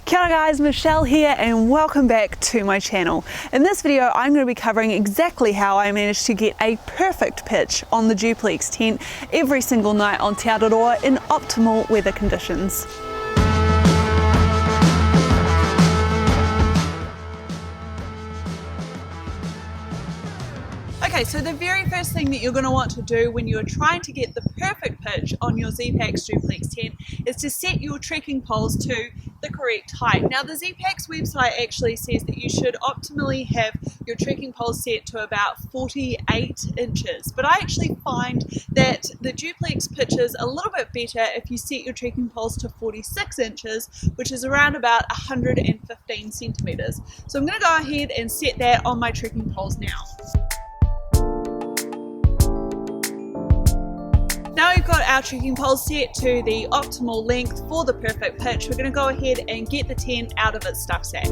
Kia ora guys, Michelle here and welcome back to my channel. In this video I'm going to be covering exactly how I managed to get a perfect pitch on the duplex tent every single night on Te Araroa in optimal weather conditions. Okay, so the very first thing that you're going to want to do when you're trying to get the perfect pitch on your Zpacks Duplex tent is to set your trekking poles to the correct height. Now the Zpacks website actually says that you should optimally have your trekking poles set to about 48 inches, but I actually find that the duplex pitches a little bit better if you set your trekking poles to 46 inches, which is around about 115 centimeters. So I'm going to go ahead and set that on my trekking poles now. Now we've got our trekking poles set to the optimal length for the perfect pitch, we're going to go ahead and get the tent out of its stuff sack.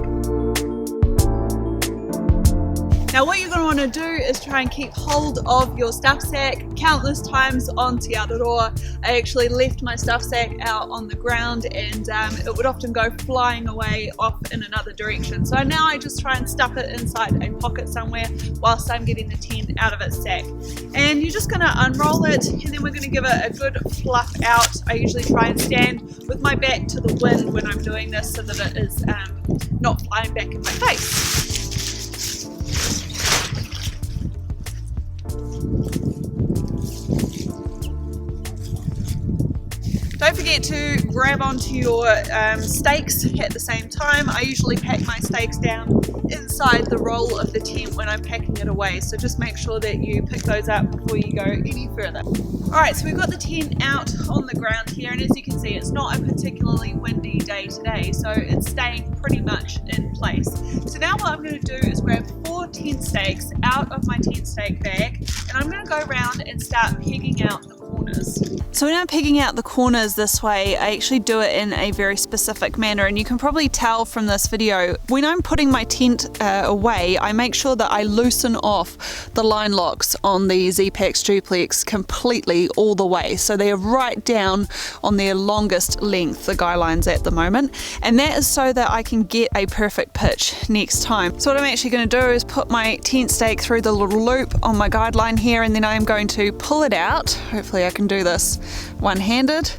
Now what you're going to want to do is try and keep hold of your stuff sack. Countless times on Te Araroa I actually left my stuff sack out on the ground and it would often go flying away off in another direction. So now I just try and stuff it inside a pocket somewhere whilst I'm getting the tent out of its sack. And you're just going to unroll it and then we're going to give it a good fluff out. I usually try and stand with my back to the wind when I'm doing this so that it is not flying back in my face. Don't forget to grab onto your stakes at the same time. I usually pack my stakes down inside the roll of the tent when I'm packing it away, so just make sure that you pick those up before you go any further. Alright, so we've got the tent out on the ground here, and as you can see it's not a particularly windy day today, so it's staying pretty much in place. So now what I'm going to do is grab 4 tent stakes out of my tent stake bag, and I'm going to go around and start pegging out the corners. So when I'm pegging out the corners this way, I actually do it in a very specific manner, and you can probably tell from this video, when I'm putting my tent away, I make sure that I loosen off the line locks on the Zpacks Duplex completely all the way, so they're right down on their longest length, the guy lines at the moment, and that is so that I can get a perfect pitch next time. So what I'm actually going to do is put my tent stake through the little loop on my guideline here, and then I'm going to pull it out. Hopefully I can do this one-handed,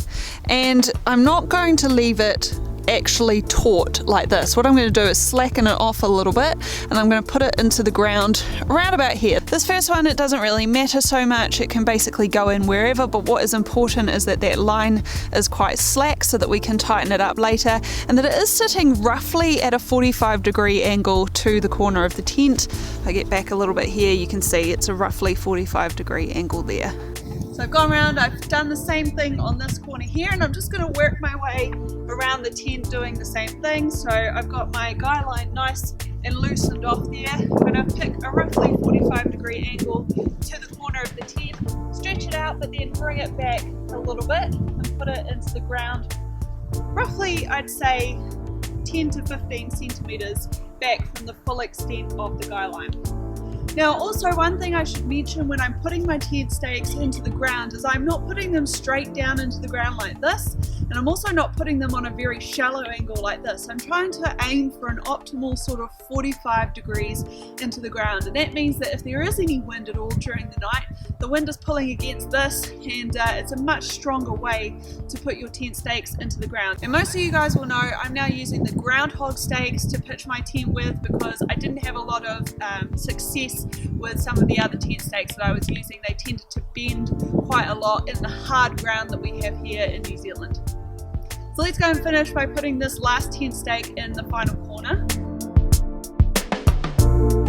and I'm not going to leave it actually taut like this. What I'm going to do is slacken it off a little bit, and I'm going to put it into the ground around about here. This first one, it doesn't really matter so much, it can basically go in wherever, but what is important is that that line is quite slack so that we can tighten it up later, and that it is sitting roughly at a 45-degree angle to the corner of the tent. If I get back a little bit here, you can see it's a roughly 45-degree angle there. So I've gone around, I've done the same thing on this corner here, and I'm just going to work my way around the tent doing the same thing. So I've got my guy line nice and loosened off there. I'm going to pick a roughly 45-degree angle to the corner of the tent, stretch it out, but then bring it back a little bit and put it into the ground. Roughly, I'd say 10 to 15 centimeters back from the full extent of the guy line. Now also, one thing I should mention when I'm putting my tent stakes into the ground is I'm not putting them straight down into the ground like this, and I'm also not putting them on a very shallow angle like this. I'm trying to aim for an optimal sort of 45 degrees into the ground, and that means that if there is any wind at all during the night, the wind is pulling against this, and it's a much stronger way to put your tent stakes into the ground. And most of you guys will know I'm now using the groundhog stakes to pitch my tent with, because I didn't have a lot of success with some of the other tent stakes that I was using. They tended to bend quite a lot in the hard ground that we have here in New Zealand. So let's go and finish by putting this last tent stake in the final corner.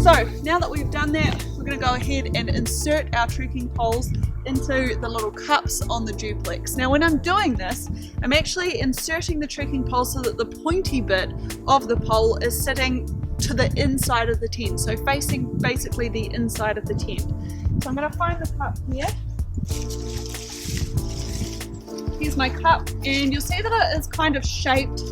So now that we've done that, we're going to go ahead and insert our trekking poles into the little cups on the duplex. Now when I'm doing this, I'm actually inserting the trekking pole so that the pointy bit of the pole is sitting to the inside of the tent, so facing basically the inside of the tent. So I'm going to find the cup here. Here's my cup, and you'll see that it is kind of shaped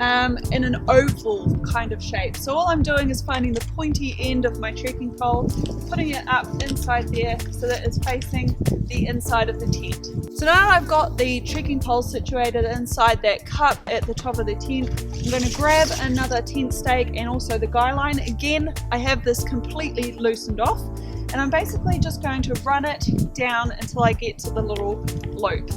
in an oval kind of shape. So all I'm doing is finding the pointy end of my trekking pole, putting it up inside there so that it's facing the inside of the tent. So now I've got the trekking pole situated inside that cup at the top of the tent, I'm going to grab another tent stake and also the guy line. Again, I have this completely loosened off, and I'm basically just going to run it down until I get to the little loop.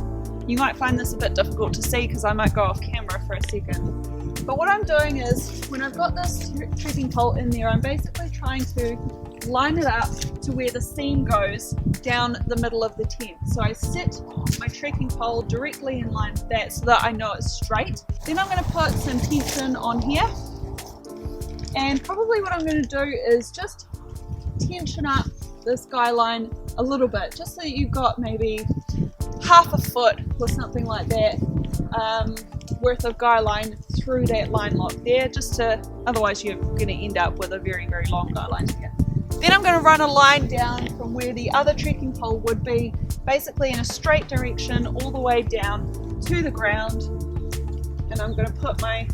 You might find this a bit difficult to see because I might go off camera for a second. But what I'm doing is, when I've got this trekking pole in there, I'm basically trying to line it up to where the seam goes down the middle of the tent. So I set my trekking pole directly in line with that so that I know it's straight. Then I'm going to put some tension on here. And probably what I'm going to do is just tension up this guy line a little bit, just so that you've got maybe half a foot or something like that worth of guy line through that line lock there, otherwise you're going to end up with a very, very long guy line here. Then I'm going to run a line down from where the other trekking pole would be, basically in a straight direction all the way down to the ground, and I'm going to put my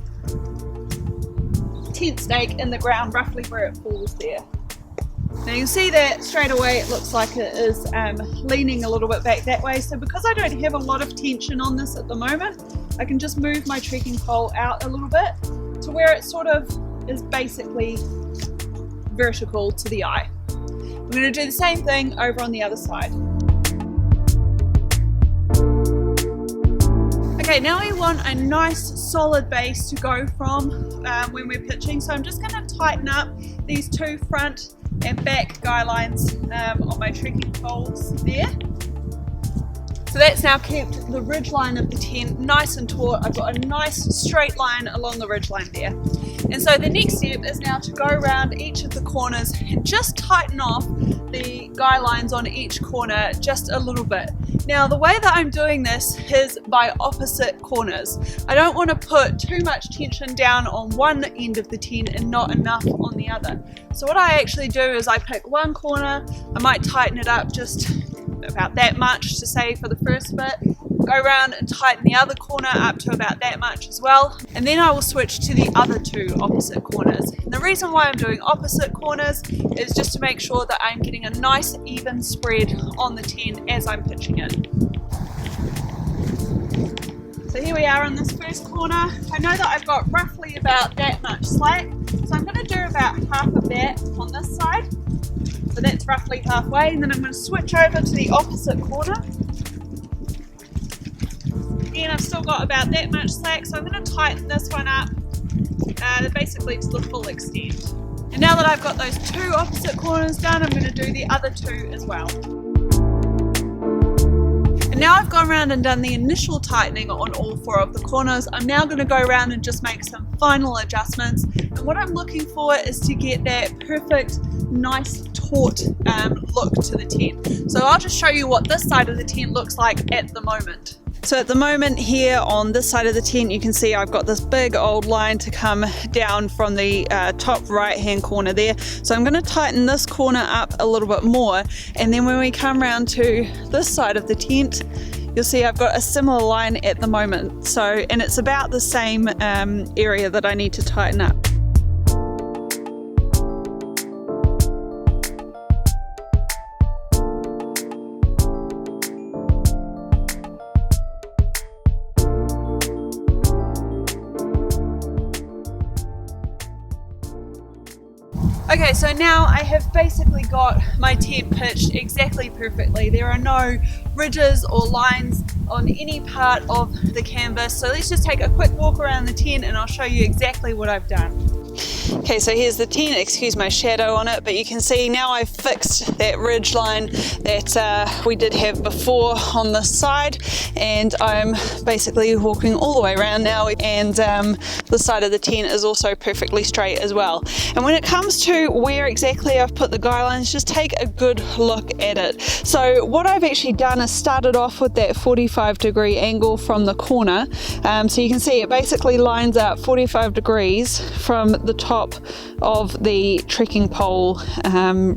tent stake in the ground roughly where it falls there. Now you see that straight away it looks like it is leaning a little bit back that way, so because I don't have a lot of tension on this at the moment, I can just move my trekking pole out a little bit to where it sort of is basically vertical to the eye. I'm going to do the same thing over on the other side. Okay, now we want a nice solid base to go from when we're pitching, so I'm just going to tighten up these two front and back guy lines on my trekking poles there. So that's now kept the ridge line of the tent nice and taut. I've got a nice straight line along the ridge line there. And so the next step is now to go around each of the corners and just tighten off the guy lines on each corner just a little bit. Now the way that I'm doing this is by opposite corners. I don't want to put too much tension down on one end of the tent and not enough on the other. So what I actually do is I pick one corner, I might tighten it up just about that much to say for the first bit, go around and tighten the other corner up to about that much as well, and then I will switch to the other two opposite corners. And the reason why I'm doing opposite corners is just to make sure that I'm getting a nice even spread on the tent as I'm pitching it. So here we are on this first corner. I know that I've got roughly about that much slack, so I'm going to do about half of that on this side. So that's roughly halfway, and then I'm going to switch over to the opposite corner. Again, I've still got about that much slack, so I'm going to tighten this one up basically to the full extent. And now that I've got those two opposite corners done, I'm going to do the other two as well. And now I've gone around and done the initial tightening on all four of the corners. I'm now going to go around and just make some final adjustments. And what I'm looking for is to get that perfect, nice, taut look to the tent. So I'll just show you what this side of the tent looks like at the moment. So at the moment here on this side of the tent, you can see I've got this big old line to come down from the top right hand corner there. So I'm going to tighten this corner up a little bit more, and then when we come around to this side of the tent, you'll see I've got a similar line at the moment. So, and it's about the same area that I need to tighten up. Okay, so now I have basically got my tent pitched exactly perfectly. There are no ridges or lines on any part of the canvas. So let's just take a quick walk around the tent and I'll show you exactly what I've done. Okay, so here's the tent, excuse my shadow on it, but you can see now I've fixed that ridge line that we did have before on this side, and I'm basically walking all the way around now, and the side of the tent is also perfectly straight as well. And when it comes to where exactly I've put the guy lines, just take a good look at it. So what I've actually done is started off with that 45-degree angle from the corner, so you can see it basically lines up 45 degrees from the top top of the trekking pole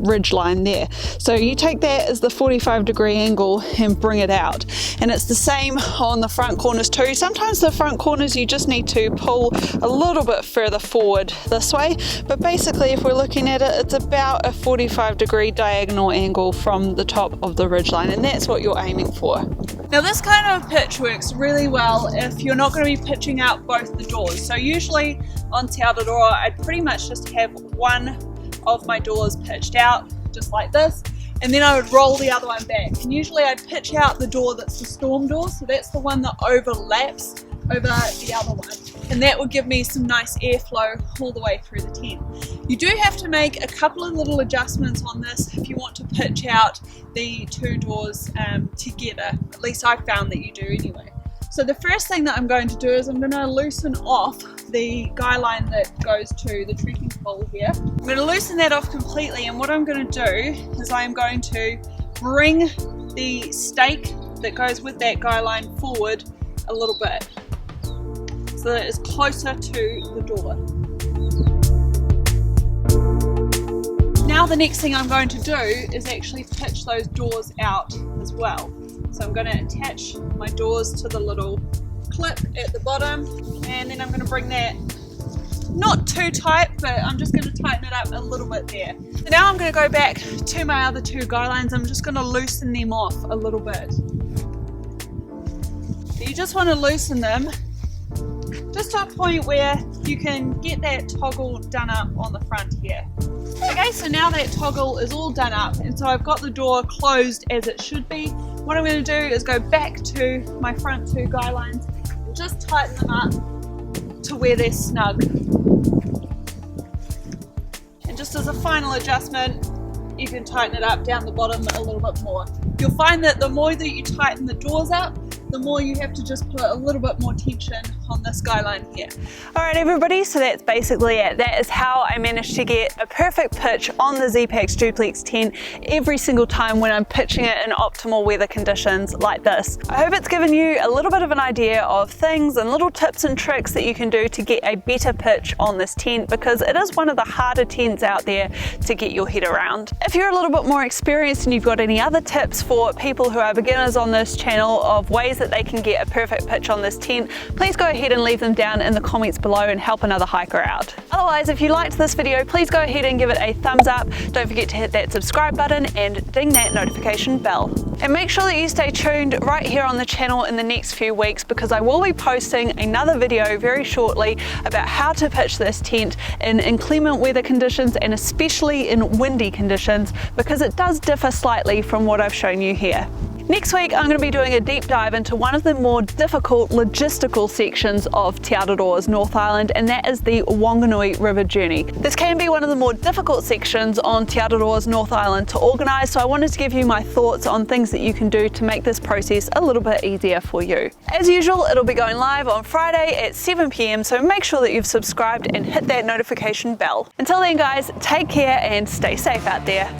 ridge line there. So you take that as the 45-degree angle and bring it out. And it's the same on the front corners too. Sometimes the front corners you just need to pull a little bit further forward this way, but basically if we're looking at it, it's about a 45-degree diagonal angle from the top of the ridgeline, and that's what you're aiming for. Now this kind of pitch works really well if you're not going to be pitching out both the doors. So usually on Te Araroa, I'd pretty much just have one of my doors pitched out, just like this, and then I would roll the other one back. And usually I'd pitch out the door that's the storm door, so that's the one that overlaps over the other one. And that would give me some nice airflow all the way through the tent. You do have to make a couple of little adjustments on this if you want to pitch out the two doors together. At least I found that you do anyway. So the first thing that I'm going to do is I'm going to loosen off the guy line that goes to the trekking pole here. I'm going to loosen that off completely, and what I'm going to do is I'm going to bring the stake that goes with that guy line forward a little bit, so that it's closer to the door. Now the next thing I'm going to do is actually pitch those doors out as well. So I'm going to attach my doors to the little clip at the bottom, and then I'm going to bring that not too tight, but I'm just going to tighten it up a little bit there. So now I'm going to go back to my other two guy lines. I'm just going to loosen them off a little bit. So you just want to loosen them just to a point where you can get that toggle done up on the front here. Okay, so now that toggle is all done up, and so I've got the door closed as it should be. What I'm going to do is go back to my front two guy lines and just tighten them up to where they're snug. And just as a final adjustment, you can tighten it up down the bottom a little bit more. You'll find that the more that you tighten the doors up, the more you have to just put a little bit more tension on this guy line here. All right, everybody, so that's basically it. That is how I managed to get a perfect pitch on the Zpacks Duplex tent every single time when I'm pitching it in optimal weather conditions like this. I hope it's given you a little bit of an idea of things and little tips and tricks that you can do to get a better pitch on this tent, because it is one of the harder tents out there to get your head around. If you're a little bit more experienced and you've got any other tips for people who are beginners on this channel of ways that they can get a perfect pitch on this tent, please go ahead and leave them down in the comments below and help another hiker out. Otherwise, if you liked this video, please go ahead and give it a thumbs up. Don't forget to hit that subscribe button and ding that notification bell. And make sure that you stay tuned right here on the channel in the next few weeks, because I will be posting another video very shortly about how to pitch this tent in inclement weather conditions, and especially in windy conditions, because it does differ slightly from what I've shown you here. Next week, I'm going to be doing a deep dive into one of the more difficult logistical sections of Te Araroa's North Island, and that is the Wanganui River journey. This can be one of the more difficult sections on Te Araroa's North Island to organise, so I wanted to give you my thoughts on things that you can do to make this process a little bit easier for you. As usual, it'll be going live on Friday at 7 PM, so make sure that you've subscribed and hit that notification bell. Until then guys, take care and stay safe out there.